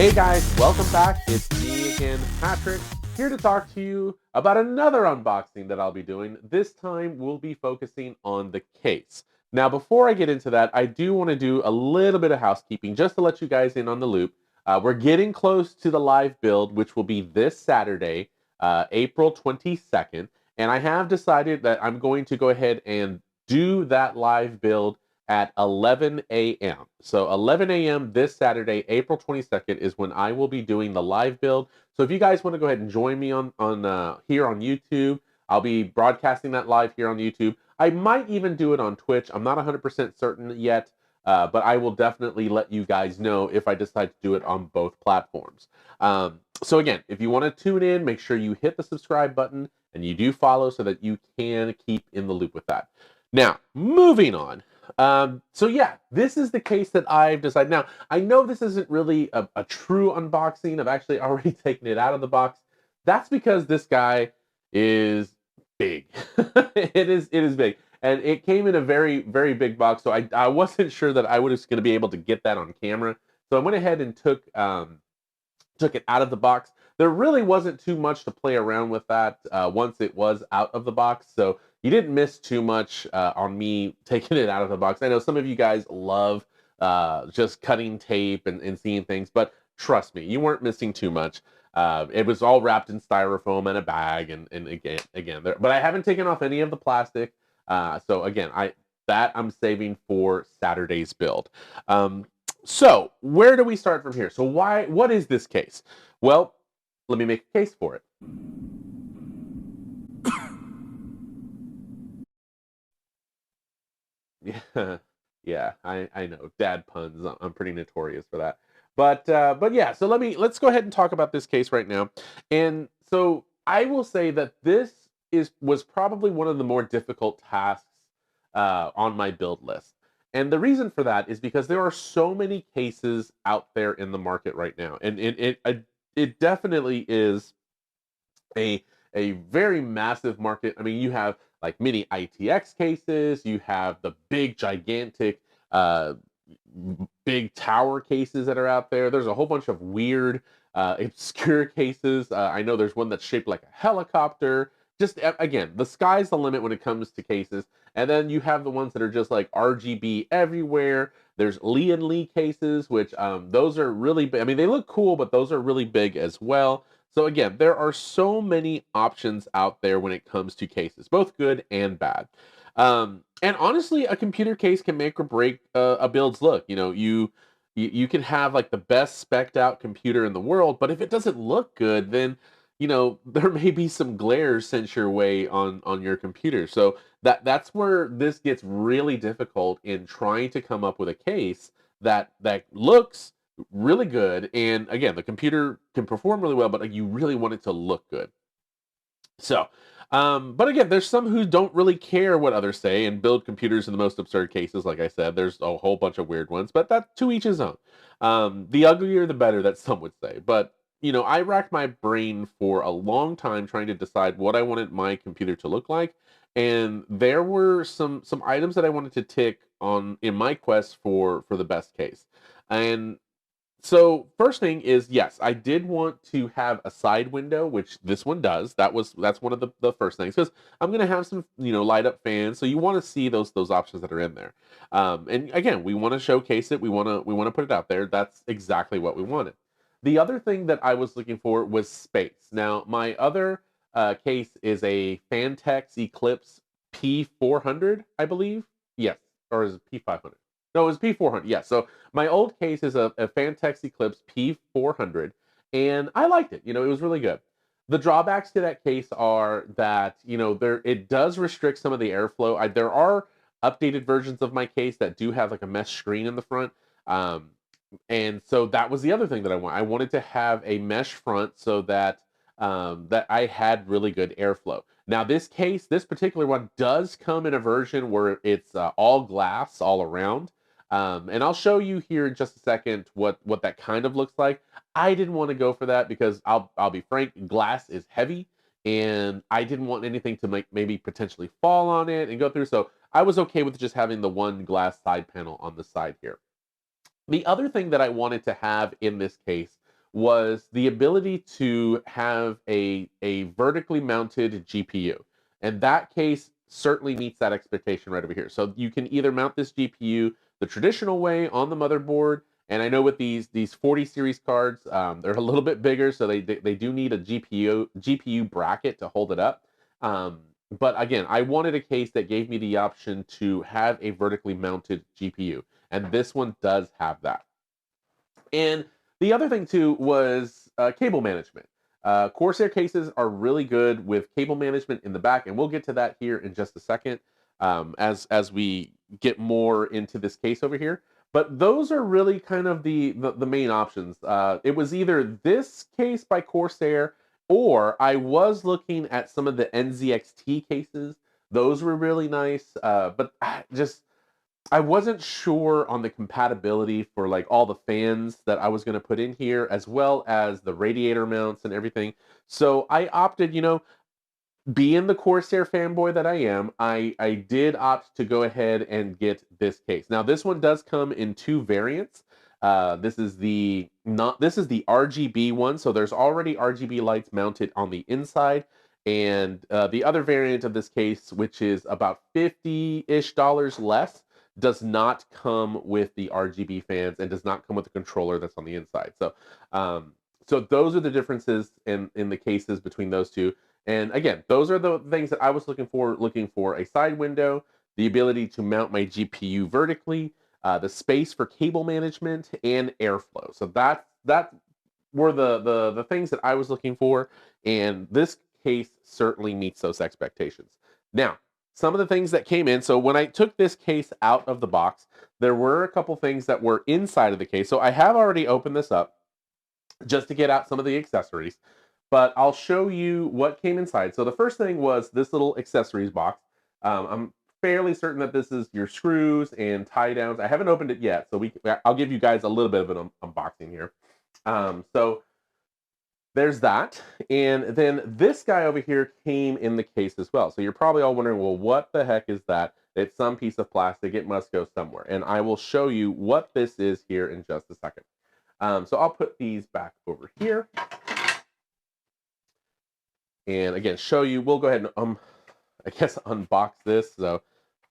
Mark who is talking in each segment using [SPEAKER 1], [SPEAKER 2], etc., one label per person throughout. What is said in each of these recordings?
[SPEAKER 1] Hey guys, welcome back. It's me again, Patrick, here to talk to you about another unboxing that I'll be doing. This time we'll be focusing on the case. Now, before I get into that, I do want to do a little bit of housekeeping just to let you guys in on the loop. We're getting close to the live build, which will be this Saturday, April 22nd. And I have decided that I'm going to go ahead and do that live build at 11 a.m. So 11 a.m. this Saturday, April 22nd, is when I will be doing the live build. So if you guys want to go ahead and join me on here on YouTube, I'll be broadcasting that live here on YouTube. I might even do it on Twitch. I'm not 100% certain yet, but I will definitely let you guys know if I decide to do it on both platforms. So again, if you want to tune in, make sure you hit the subscribe button and you do follow so that you can keep in the loop with that. Now, moving on. So yeah, this is the case that I've decided. Now, I know this isn't really a true unboxing. I've actually already taken it out of the box. That's because this guy is big. It is big. And it came in a very, very big box. So I wasn't sure that I was going to be able to get that on camera. So I went ahead and took it out of the box. There really wasn't too much to play around with that once it was out of the box. So you didn't miss too much on me taking it out of the box. I know some of you guys love just cutting tape and seeing things, but trust me, you weren't missing too much. It was all wrapped in styrofoam and a bag, and again, but I haven't taken off any of the plastic. So again, I'm saving for Saturday's build. So where do we start from here? So what is this case? Well, let me make a case for it. Yeah, yeah, I know. Dad puns. I'm pretty notorious for that. But yeah, so let's go ahead and talk about this case right now. And so I will say that this was probably one of the more difficult tasks on my build list. And the reason for that is because there are so many cases out there in the market right now, and it definitely is a a very massive market. I mean, you have like mini ITX cases, you have the big gigantic uh big tower cases that are out there. There's a whole bunch of weird obscure cases. I know there's one that's shaped like a helicopter. Just again, the sky's the limit when it comes to cases. And then you have the ones that are just like RGB everywhere. There's Lee and Lee cases, which those are really big. I mean, they look cool, but those are really big as well. So again, there are so many options out there when it comes to cases, both good and bad. And honestly, a computer case can make or break a build's look. You can have like the best spec'd out computer in the world, but if it doesn't look good, then there may be some glare sent your way on your computer. So that's where this gets really difficult in trying to come up with a case that looks really good. And again, the computer can perform really well, but you really want it to look good. So, but again, there's some who don't really care what others say and build computers in the most absurd cases. Like I said, there's a whole bunch of weird ones, but that to each his own. The uglier, the better, that some would say. But I racked my brain for a long time trying to decide what I wanted my computer to look like, and there were some items that I wanted to tick on in my quest for the best case. And so first thing is, yes, I did want to have a side window, which this one does. That's one of the first things, because I'm gonna have some light up fans, so you want to see those options that are in there. And again, we want to showcase it. We want to put it out there. That's exactly what we wanted. The other thing that I was looking for was space. Now my other case is a Fantex Eclipse P400, I believe. Yes, or is it P500? No, it was P400. Yeah. So my old case is a Fantex Eclipse P400, and I liked it. It was really good. The drawbacks to that case are that it does restrict some of the airflow. There are updated versions of my case that do have like a mesh screen in the front, and so that was the other thing that I want. I wanted to have a mesh front so that that I had really good airflow. Now, this particular one does come in a version where it's all glass all around. And I'll show you here in just a second what that kind of looks like. I didn't want to go for that because I'll be frank, glass is heavy, and I didn't want anything to maybe potentially fall on it and go through. So I was okay with just having the one glass side panel on the side here. The other thing that I wanted to have in this case was the ability to have a vertically mounted GPU. And that case certainly meets that expectation right over here. So you can either mount this GPU the traditional way on the motherboard, and I know with these 40 series cards, they're a little bit bigger, so they do need a GPU bracket to hold it up. But again, I wanted a case that gave me the option to have a vertically mounted GPU, and this one does have that. And the other thing too was cable management. Corsair cases are really good with cable management in the back, and we'll get to that here in just a second as we get more into this case over here. But those are really kind of the main options. It was either this case by Corsair, or I was looking at some of the NZXT cases. Those were really nice, but just I wasn't sure on the compatibility for like all the fans that I was going to put in here, as well as the radiator mounts and everything. So I opted, being the Corsair fanboy that I am, I did opt to go ahead and get this case. Now this one does come in two variants. This is the RGB one, so there's already RGB lights mounted on the inside, and the other variant of this case, which is about $50-ish less, does not come with the RGB fans and does not come with the controller that's on the inside. So those are the differences in the cases between those two. And again, those are the things that I was looking for a side window, the ability to mount my GPU vertically, the space for cable management, and airflow. So that were the things that I was looking for, and this case certainly meets those expectations. Now, some of the things that came in, so when I took this case out of the box, there were a couple things that were inside of the case. So I have already opened this up just to get out some of the accessories, but I'll show you what came inside. So the first thing was this little accessories box. I'm fairly certain that this is your screws and tie downs. I haven't opened it yet, so I'll give you guys a little bit of an unboxing here. So there's that. And then this guy over here came in the case as well. So you're probably all wondering, well, what the heck is that? It's some piece of plastic. It must go somewhere. And I will show you what this is here in just a second. So I'll put these back over here. And again, show you, we'll go ahead and I guess unbox this. So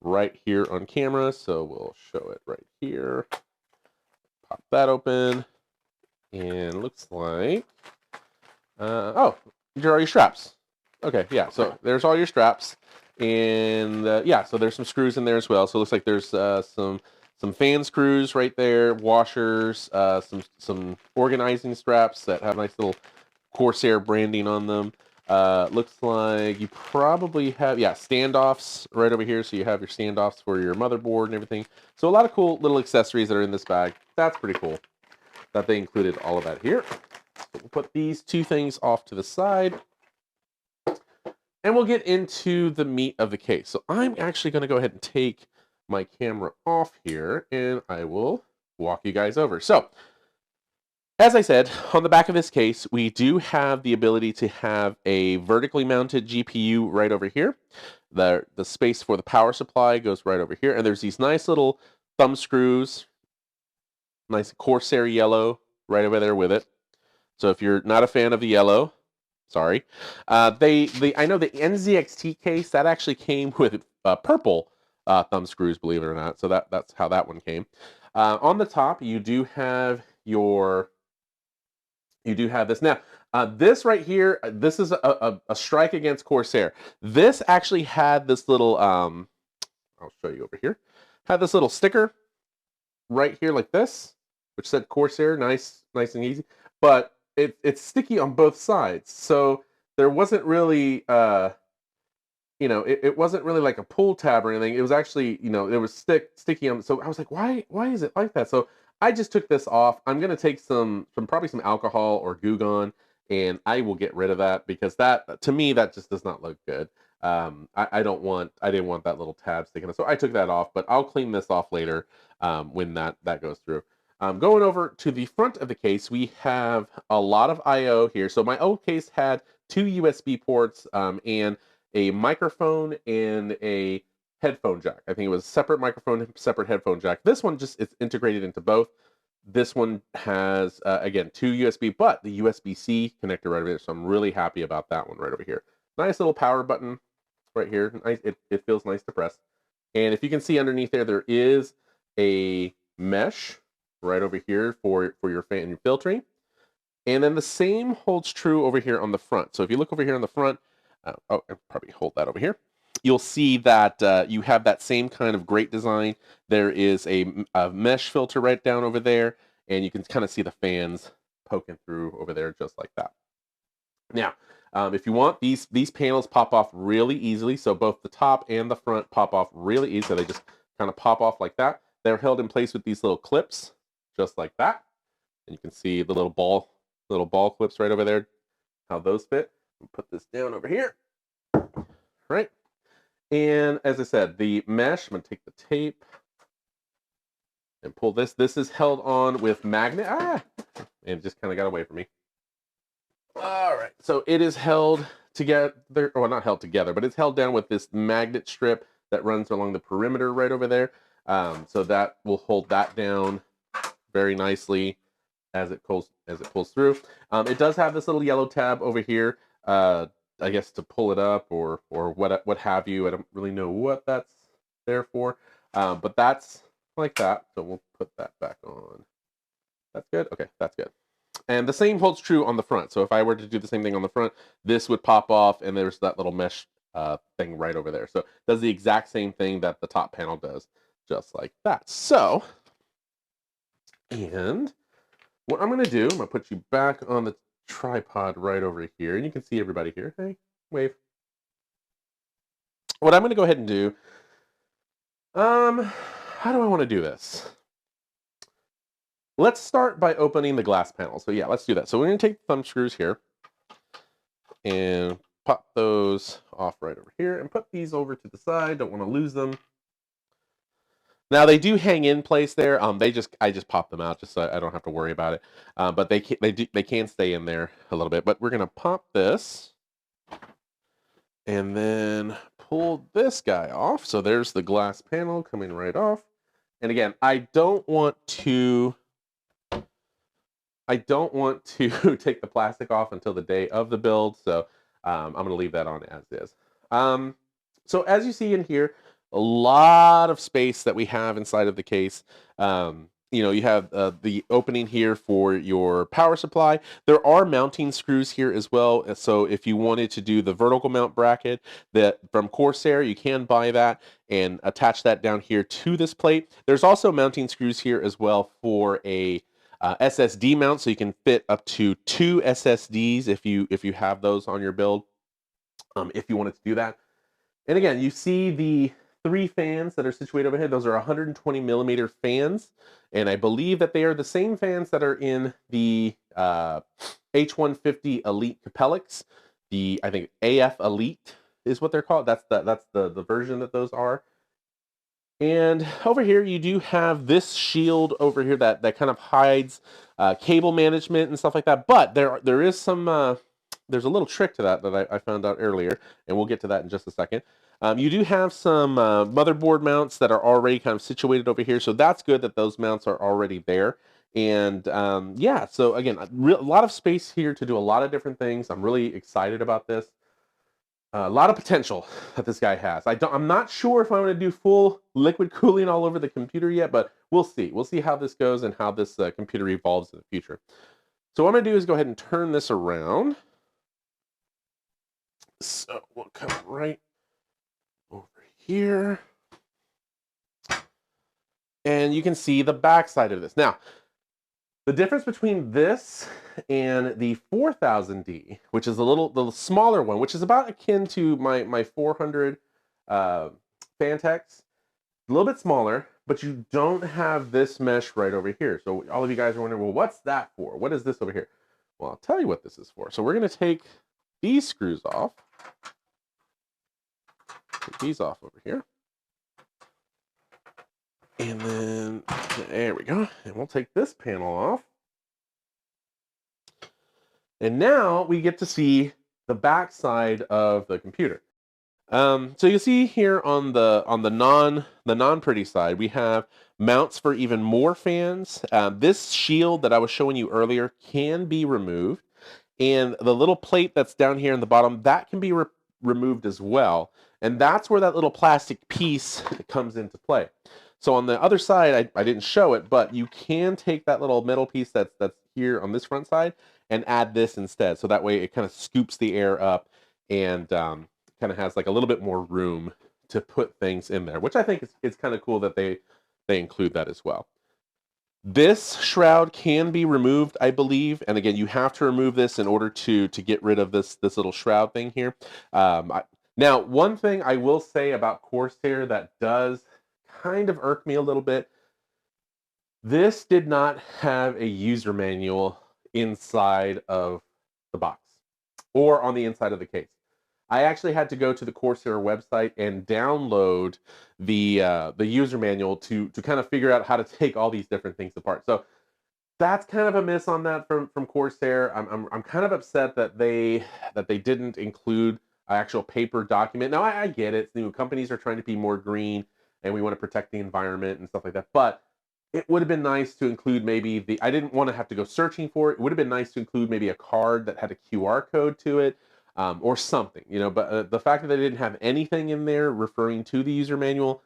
[SPEAKER 1] right here on camera. So we'll show it right here. Pop that open. And looks like, oh, these are all your straps. Okay, yeah, so there's all your straps. And yeah, so there's some screws in there as well. So it looks like there's some fan screws right there, washers, some organizing straps that have nice little Corsair branding on them. Looks like you probably have, yeah, standoffs right over here. So you have your standoffs for your motherboard and everything. So a lot of cool little accessories that are in this bag. That's pretty cool that they included all of that here. So we'll put these two things off to the side. And we'll get into the meat of the case. So I'm actually going to go ahead and take my camera off here, and I will walk you guys over. So, as I said, on the back of this case, we do have the ability to have a vertically mounted GPU right over here. The space for the power supply goes right over here, and there's these nice little thumb screws, nice Corsair yellow right over there with it. So if you're not a fan of the yellow, sorry. I know the NZXT case, that actually came with purple thumb screws, believe it or not. So that's how that one came. On the top, you do have this. Now, this right here, this is a strike against Corsair. This actually had this little, I'll show you over here, had this little sticker right here like this, which said Corsair, nice and easy. But it's sticky on both sides. So there wasn't really, it wasn't really like a pull tab or anything. It was actually, it was sticky on. So I was like, why is it like that? So I just took this off. I'm gonna take probably some alcohol or Goo Gone, and I will get rid of that, because that, to me, that just does not look good. I didn't want that little tab sticking. So I took that off, but I'll clean this off later when that goes through. Going over to the front of the case, we have a lot of I/O here. So my old case had two USB ports and a microphone and a headphone jack. I think it was separate microphone, separate headphone jack. This one just is integrated into both. this one has, again, 2 USB, but the USB-C connector right over here, so I'm really happy about that one right over here. Nice little power button right here. Nice, it feels nice to press. And if you can see underneath there, there is a mesh right over here for your fan and your filtering. And then the same holds true over here on the front. So if you look over here on the front, I'll probably hold that over here. You'll see that you have that same kind of great design. There is a mesh filter right down over there, and you can kind of see the fans poking through over there just like that. Now, if you want, these panels pop off really easily. So both the top and the front pop off really easy. So they just kind of pop off like that. They're held in place with these little clips, just like that. And you can see the little ball clips right over there, how those fit. I'll put this down over here, right? And as I said, the mesh, I'm gonna take the tape and pull this. This is held on with magnet, and it just kind of got away from me. All right, so it is held together, or not held together, but it's held down with this magnet strip that runs along the perimeter right over there. So that will hold that down very nicely as it pulls through. It does have this little yellow tab over here, I guess to pull it up or what have you. I don't really know what that's there for, but that's like that. So we'll put that back on. That's good. Okay, that's good. And the same holds true on the front. So if I were to do the same thing on the front, this would pop off, and there's that little mesh thing right over there. So it does the exact same thing that the top panel does, just like that. So, and what I'm going to do, I'm going to put you back on the tripod right over here, and you can see everybody here. Hey, wave. What I'm going to go ahead and do, how do I want to do this? Let's start by opening the glass panel. So yeah, let's do that. So we're going to take the thumb screws here and pop those off right over here and put these over to the side. Don't want to lose them. Now they do hang in place there. I just pop them out just so I don't have to worry about it. But they can stay in there a little bit. But we're gonna pop this and then pull this guy off. So there's the glass panel coming right off. And again, I don't want to take the plastic off until the day of the build. So I'm gonna leave that on as is. So as you see in here, a lot of space that we have inside of the case. You have the opening here for your power supply. There are mounting screws here as well. So if you wanted to do the vertical mount bracket that from Corsair, you can buy that and attach that down here to this plate. There's also mounting screws here as well for a SSD mount, so you can fit up to 2 SSDs if you have those on your build. If you wanted to do that. And again, you see the 3 fans that are situated over here. Those are 120 millimeter fans, and I believe that they are the same fans that are in the H150 Elite Capellics. I think AF Elite is what they're called. That's the version that those are. And over here, you do have this shield over here that kind of hides cable management and stuff like that. But there is some there's a little trick to that I found out earlier, and we'll get to that in just a second. You do have some motherboard mounts that are already kind of situated over here, so that's good that those mounts are already there. And yeah, so again, a lot of space here to do a lot of different things. I'm really excited about this. A lot of potential that this guy has. I'm not sure if I'm going to do full liquid cooling all over the computer yet, but we'll see. We'll see how this goes and how this computer evolves in the future. So what I'm going to do is go ahead and turn this around. So we'll come right over here. And you can see the back side of this. Now, the difference between this and the 4000D, which is the little smaller one, which is about akin to my 400 Fantex, a little bit smaller, but you don't have this mesh right over here. So all of you guys are wondering, well, what's that for? What is this over here? Well, I'll tell you what this is for. So we're going to take these screws off. Take these off over here. And then, there we go. And we'll take this panel off. And now we get to see the back side of the computer. So you see here on the non pretty side, we have mounts for even more fans. This shield that I was showing you earlier can be removed, and the little plate that's down here in the bottom that can be removed as well. And that's where that little plastic piece comes into play. So on the other side, I didn't show it, but you can take that little metal piece that's here on this front side and add this instead. So that way it kind of scoops the air up and kind of has like a little bit more room to put things in there, which I think is kind of cool that they include that as well. This shroud can be removed, I believe, and again, you have to remove this in order to get rid of this little shroud thing here. Now, one thing I will say about Corsair that does kind of irk me a little bit, this did not have a user manual inside of the box or on the inside of the case. I actually had to go to the Corsair website and download the user manual to kind of figure out how to take all these different things apart. So that's kind of a miss on that from Corsair. I'm kind of upset that they didn't include an actual paper document. Now I get it. New companies are trying to be more green and we want to protect the environment and stuff like that. But it would have been nice to include maybe I didn't want to have to go searching for it. It would have been nice to include maybe a card that had a QR code to it, or something, you know. But the fact that they didn't have anything in there referring to the user manual,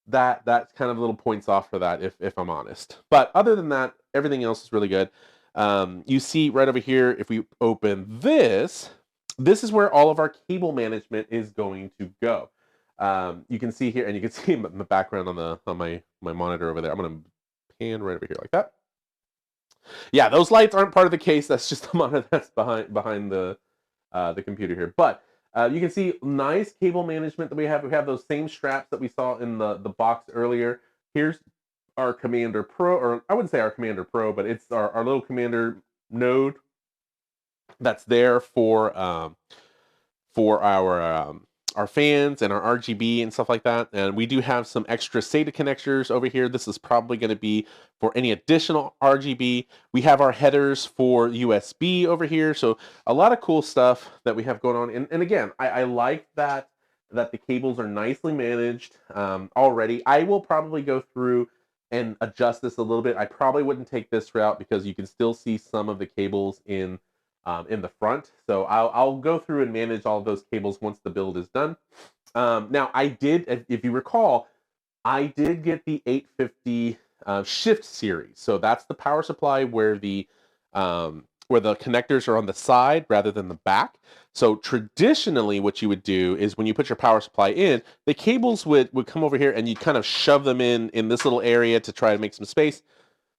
[SPEAKER 1] that's kind of little points off for that, if I'm honest. But other than that, everything else is really good. You see right over here, if we open this, this is where all of our cable management is going to go. You can see here, and you can see the background on my monitor over there. I'm going to pan right over here like that. Yeah, those lights aren't part of the case. That's just the monitor that's behind the computer here. But you can see nice cable management that we have. We have those same straps that we saw in the box earlier. Here's our Commander Pro, or I wouldn't say our Commander Pro, but it's our little Commander node that's there for our fans and our RGB and stuff like that. And we do have some extra SATA connectors over here. This is probably going to be for any additional RGB. We have our headers for USB over here. So a lot of cool stuff that we have going on. And again, I like that the cables are nicely managed already. I will probably go through and adjust this a little bit. I probably wouldn't take this route because you can still see some of the cables in the front. So I'll go through and manage all of those cables once the build is done. Now I did, if you recall, I did get the 850 shift series. So that's the power supply where the connectors are on the side rather than the back. So traditionally what you would do is when you put your power supply in, the cables would come over here and you kind of shove them in this little area to try to make some space.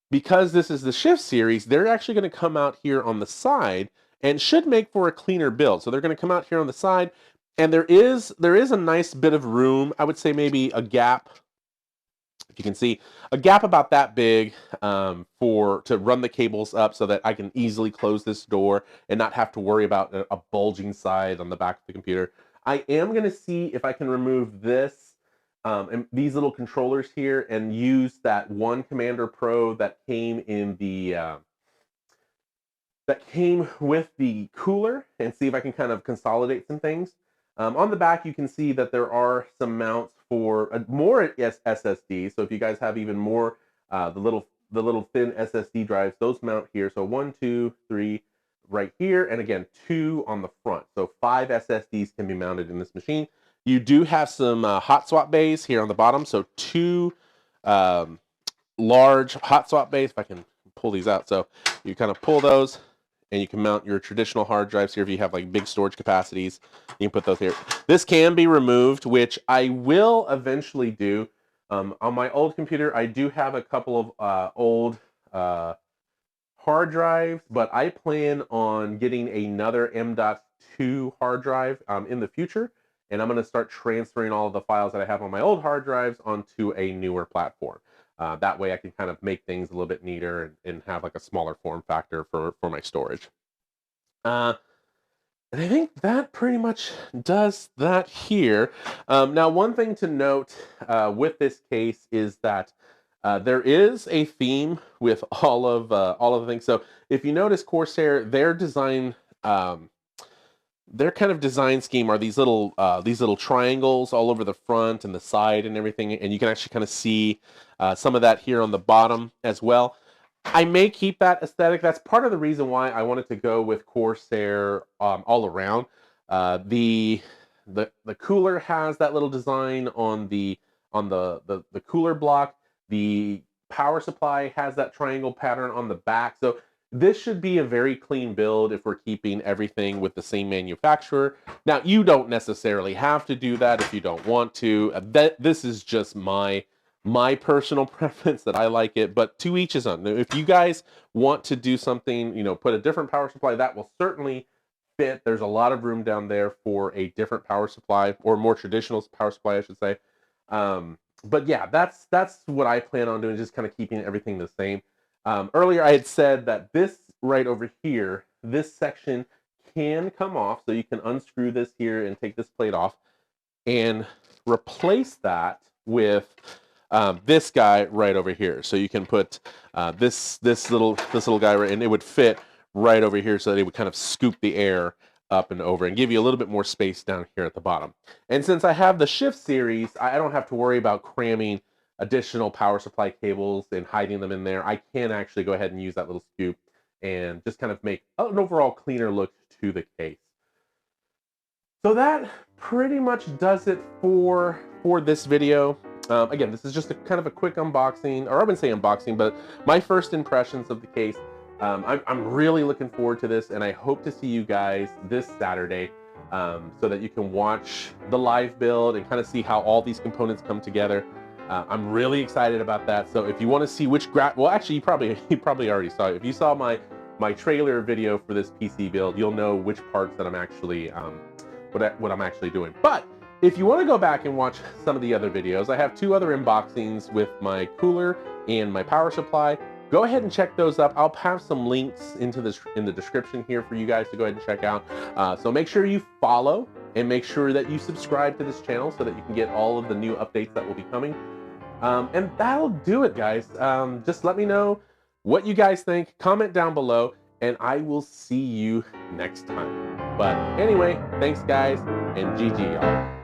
[SPEAKER 1] Because this is the shift series, they're actually going to come out here on the side and should make for a cleaner build. So they're going to come out here on the side, and there is a nice bit of room. I would say maybe a gap, if you can see, a gap about that big to run the cables up so that I can easily close this door and not have to worry about a bulging side on the back of the computer. I am going to see if I can remove this and these little controllers here and use that one Commander Pro that came in the that came with the cooler and see if I can kind of consolidate some things. On the back, you can see that there are some mounts for more SSD. So if you guys have even more, the little thin SSD drives, those mount here. So 1, 2, 3 right here, and again 2 on the front. So 5 SSDs can be mounted in this machine. You do have some hot swap bays here on the bottom. So 2 large hot swap bays. If I can pull these out, so you kind of pull those and you can mount your traditional hard drives here if you have like big storage capacities. You can put those here. This can be removed, which I will eventually do. On my old computer, I do have a couple of old hard drives, but I plan on getting another M.2 hard drive in the future, and I'm going to start transferring all of the files that I have on my old hard drives onto a newer platform. That way I can kind of make things a little bit neater and have like a smaller form factor for my storage. And I think that pretty much does that here. Now, one thing to note with this case is that there is a theme with all of the things. So if you notice Corsair, their design their kind of design scheme are these little triangles all over the front and the side and everything, and you can actually kind of see some of that here on the bottom as well. I may keep that aesthetic. That's part of the reason why I wanted to go with Corsair all around. The cooler has that little design on the cooler block. The power supply has that triangle pattern on the back. So this should be a very clean build if we're keeping everything with the same manufacturer. Now, you don't necessarily have to do that if you don't want to. This is just my personal preference that I like it, but to each his own. If you guys want to do something, put a different power supply, that will certainly fit. There's a lot of room down there for a different power supply, or more traditional power supply, I should say. But yeah, that's what I plan on doing, just kind of keeping everything the same. Earlier, I had said that this right over here, this section can come off, so you can unscrew this here and take this plate off and replace that with this guy right over here. So you can put this little guy right, and it would fit right over here, so that it would kind of scoop the air up and over and give you a little bit more space down here at the bottom. And since I have the Shift series, I don't have to worry about cramming additional power supply cables and hiding them in there. I can actually go ahead and use that little scoop and just kind of make an overall cleaner look to the case. So that pretty much does it for this video. Again, this is just kind of a quick unboxing, or I wouldn't say unboxing, but my first impressions of the case. I'm really looking forward to this, and I hope to see you guys this Saturday so that you can watch the live build and kind of see how all these components come together. I'm really excited about that. So if you want to see which well, actually, you probably already saw it. If you saw my trailer video for this PC build, you'll know which parts that I'm actually what I'm actually doing. But if you want to go back and watch some of the other videos, I have 2 other unboxings with my cooler and my power supply. Go ahead and check those up. I'll have some links in the description here for you guys to go ahead and check out. So make sure you follow and make sure that you subscribe to this channel so that you can get all of the new updates that will be coming. And that'll do it, guys. Just let me know what you guys think. Comment down below, and I will see you next time. But anyway, thanks, guys, and GG, y'all.